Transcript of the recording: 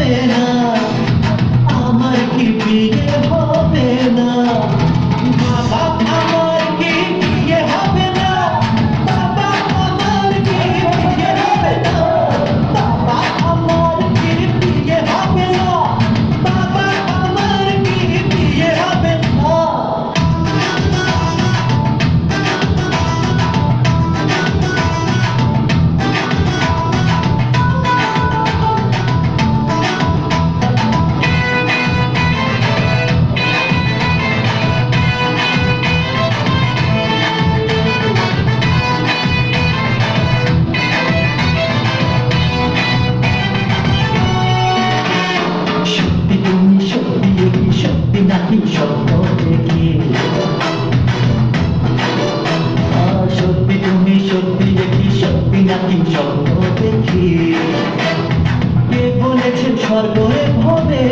হবে না, আমার কি বিয়ে হবে না, বাবা আমার কি বিয়ে হবে না, বাবা আমার কি বিয়ে হবে না, বাবা আমার কি বিয়ে হবে না, বাবা আমার কি বিয়ে হবে না। সত্যি তুমি সত্যি কি সত্যি নাকি স্বপ্ন দেখি, সত্যি তুমি সত্যি কি সত্যি নাকি স্বপ্ন দেখি, কে বলেছে স্বর্গে হবে